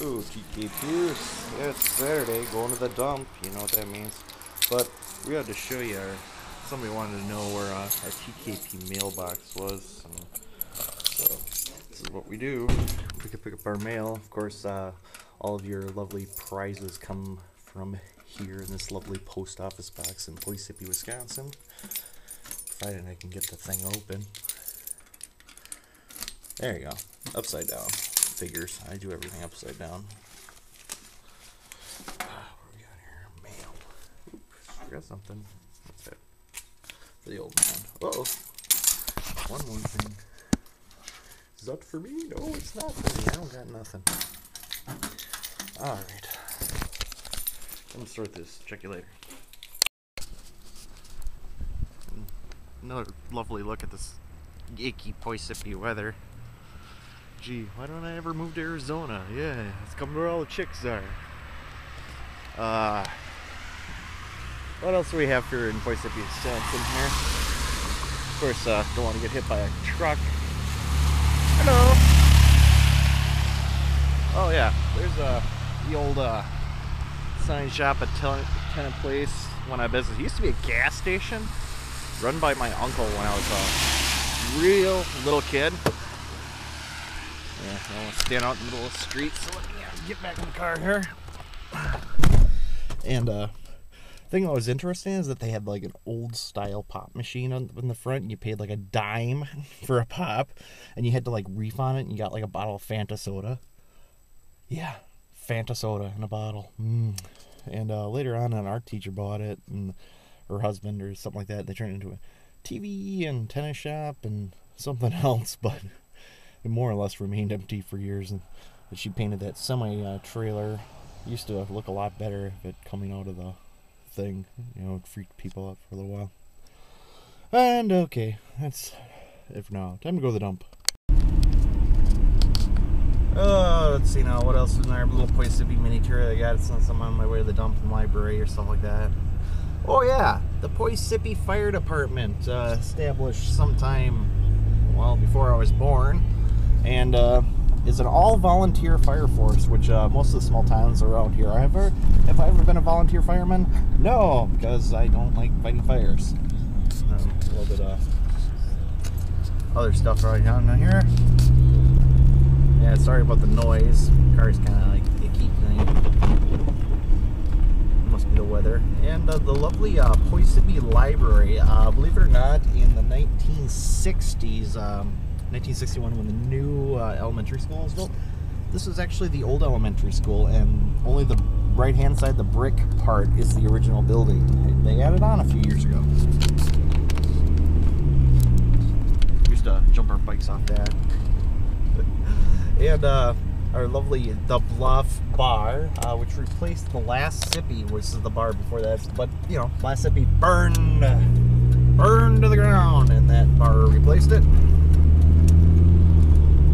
Ooh, TKP, it's Saturday, going to the dump, you know what that means. But we had to show you, somebody wanted to know where our TKP mailbox was. So this is what we do. We can pick up our mail. Of course, all of your lovely prizes come from here in this lovely post office box in PoySippi, Wisconsin. Provided I can get the thing open. There you go. Upside down. Figures. I do everything upside down. What do we got here? Mail. Oops, forgot something. What's that? For the old man. Uh-oh. One more thing. Is that for me? No, it's not for me. I don't got nothing. Alright. I'm gonna sort this. Check you later. Another lovely look at this icky PoySippi weather. Gee, why don't I ever move to Arizona? Yeah, it's coming where all the chicks are. What else do we have here in PoySippi, Wisconsin here? Of course, don't want to get hit by a truck. Hello! Oh yeah, there's the old sign shop at tenant place when I business. It used to be a gas station run by my uncle when I was a real little kid. Yeah, I want to stand out in the middle of the street, so let me get back in the car here. And the thing that was interesting is that they had like an old style pop machine in the front. You paid like a dime for a pop, and you had to like reef on it, and you got like a bottle of Fanta soda. Yeah, Fanta soda in a bottle. And later on, an art teacher bought it, and her husband or something like that. They turned it into a TV and tennis shop and something else, but it more or less remained empty for years. And she painted that semi-trailer. Used to look a lot better if it coming out of the thing. You know, it freaked people out for a little while. And okay, that's it for now. Time to go to the dump. Let's see now, what else is in our little PoySippi mini tour I got? Since I'm on my way to the dump and library or stuff like that. Oh yeah, the PoySippi Fire Department, established sometime, well, before I was born, and is an all-volunteer fire force, which most of the small towns around here are. Have I ever been a volunteer fireman? No, because I don't like fighting fires. A little bit of other stuff right down here. Yeah, sorry about the noise. The car's kind of like icky thing. Must be the weather. And the lovely PoySippi Library. Believe it or not, in the 1960s, 1961, when the new elementary school was built, this was actually the old elementary school, and only the right-hand side, the brick part, is the original building. They added on a few years ago. We used to jump our bikes off that. And our lovely The Bluff bar, which replaced the last Sippy, which is the bar before that. But, you know, last Sippy burned to the ground, and that bar replaced it.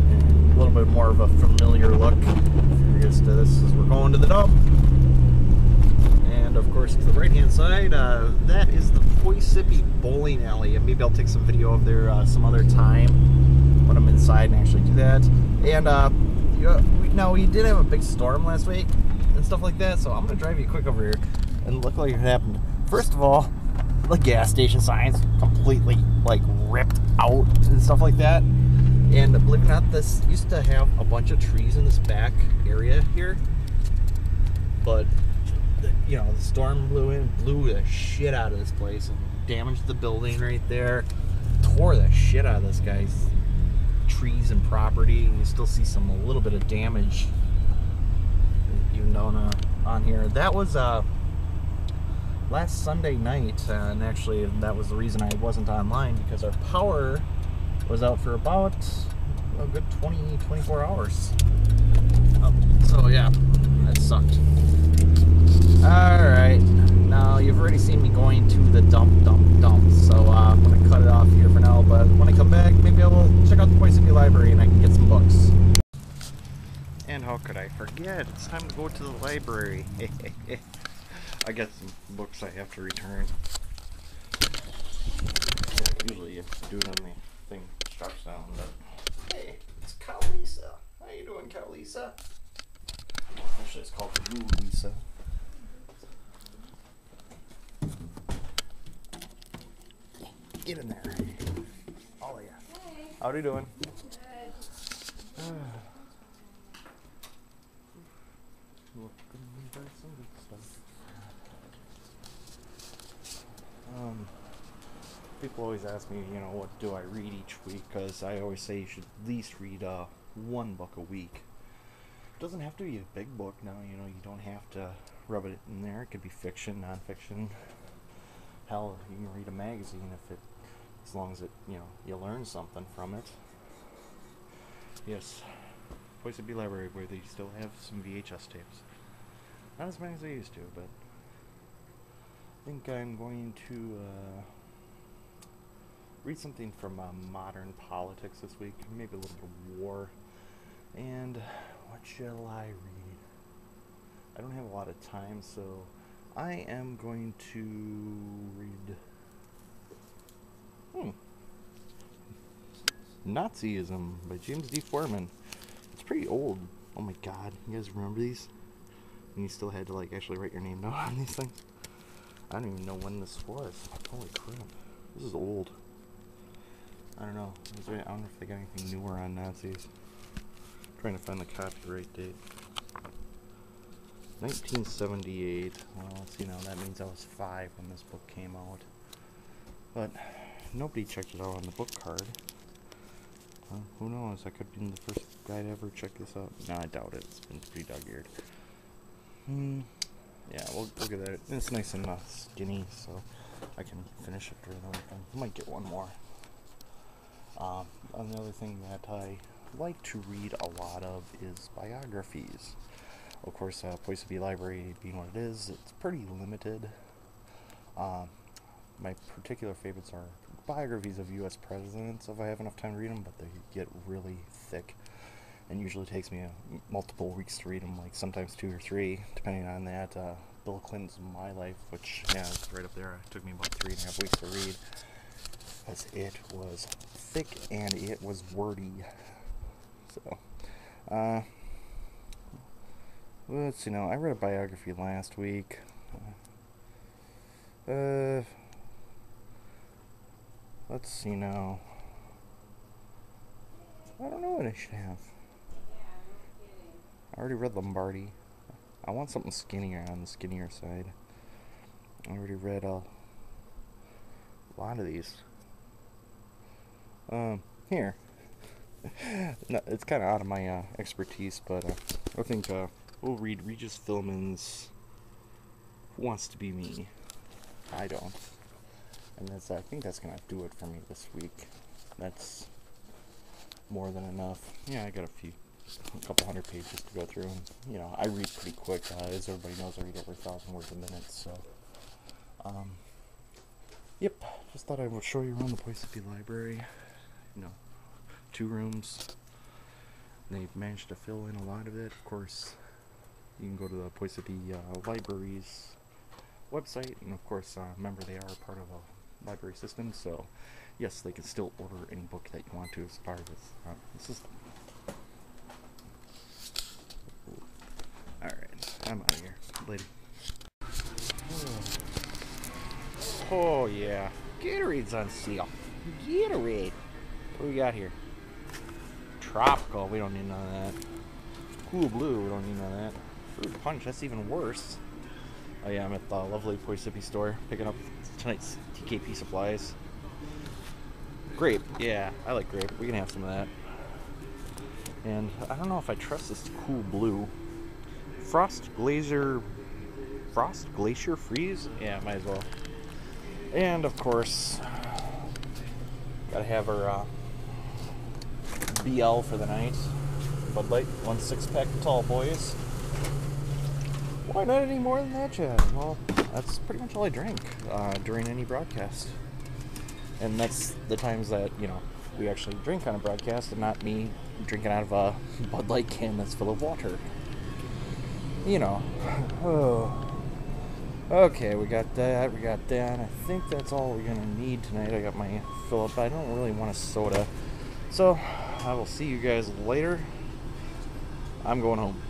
And a little bit more of a familiar look. If you're used to this, as we're going to the dump. And of course, to the right-hand side, that is the PoySippi bowling alley. And maybe I'll take some video of there some other time when I'm inside and actually do that. And now we did have a big storm last week and stuff like that, so I'm gonna drive you quick over here and look like it happened. First of all, the gas station signs completely like ripped out and stuff like that. And believe it or not, this used to have a bunch of trees in this back area here, but the storm blew the shit out of this place and damaged the building right there, tore the shit out of this guy's trees and property, and you still see a little bit of damage even down on here. That was last Sunday night, and actually that was the reason I wasn't online, because our power was out for about a good 24 hours. So yeah, that sucked. Alright, now you've already seen me going to the dump, so I'm going to cut it off here for now, but when I come back, maybe I will check out the PoySippi Library and I can get some books. And how could I forget? It's time to go to the library. I got some books I have to return. Usually you do it on the thing straps down, but hey, it's Cowlisa. How you doing, Cowlisa? Actually, it's called the Woo Lisa. Get in there. Oh yeah. Hey. How are you doing? Good. People always ask me, you know, what do I read each week? Because I always say you should at least read one book a week. It doesn't have to be a big book now, you know, you don't have to rub it in there. It could be fiction, non-fiction. Hell, you can read a magazine as long as you learn something from it. Yes, PoySippi Library, where they still have some VHS tapes. Not as many as they used to, but I think I'm going to read something from modern politics this week. Maybe a little bit of war. And what shall I read? I don't have a lot of time, so I am going to read Nazism by James D. Foreman. It's pretty old. Oh my god, you guys remember these? And you still had to actually write your name down on these things? I don't even know when this was. Holy crap. This is old. I don't know. I don't know if they got anything newer on Nazis. I'm trying to find the copyright date. 1978. Well, let's see now. That means I was 5 when this book came out. But nobody checked it out on the book card. Who knows? I could have been the first guy to ever check this out. No, I doubt it. It's been pretty dog-eared. Yeah, we'll get that. It's nice and skinny, so I can finish it during the weekend. I might get one more. Another thing that I like to read a lot of is biographies. Of course, PoySippi Library being what it is, it's pretty limited. My particular favorites are biographies of U.S. presidents, if I have enough time to read them, but they get really thick. And usually takes me multiple weeks to read them, sometimes 2 or 3, depending on that. Bill Clinton's My Life, which, yeah, it's right up there. It took me about 3.5 weeks to read, because it was thick and it was wordy. So, let's see now. I read a biography last week. Let's see now. I don't know what I should have. I already read Lombardi. I want something skinnier, on the skinnier side. I already read a lot of these. Here. No, it's kind of out of my expertise, but I think we'll read Regis Philbin's Who Wants to Be Me? I don't. And I think that's gonna do it for me this week. That's more than enough. Yeah, I got a couple hundred pages to go through, and I read pretty quick. As everybody knows, I read over 1,000 words a minute. So, yep. Just thought I would show you around the PoySippi Library. 2 rooms. They've managed to fill in a lot of it. Of course, you can go to the PoySippi Library's website, and of course, remember they are part of a library system. So, yes, they can still order any book that you want to as part of this system. Alright, I'm out of here. Later. Oh, yeah. Gatorade's on sale. Gatorade. What do we got here? Tropical. We don't need none of that. Cool Blue. We don't need none of that. Fruit Punch. That's even worse. Oh, yeah. I'm at the lovely PoySippi store picking up tonight's TKP supplies. Grape. Yeah, I like grape. We can have some of that. And I don't know if I trust this Cool Blue. Frost Glacier Freeze? Yeah, might as well. And of course, gotta have our BL for the night. Bud Light, 1 6-pack tall boys. Why not any more than that, Chad? Well, that's pretty much all I drank during any broadcast. And that's the times that, we actually drink on a broadcast and not me drinking out of a Bud Light can that's full of water. Oh. Okay, we got that. I think that's all we're gonna need tonight. I got my fill up. I don't really want a soda. So, I will see you guys later. I'm going home.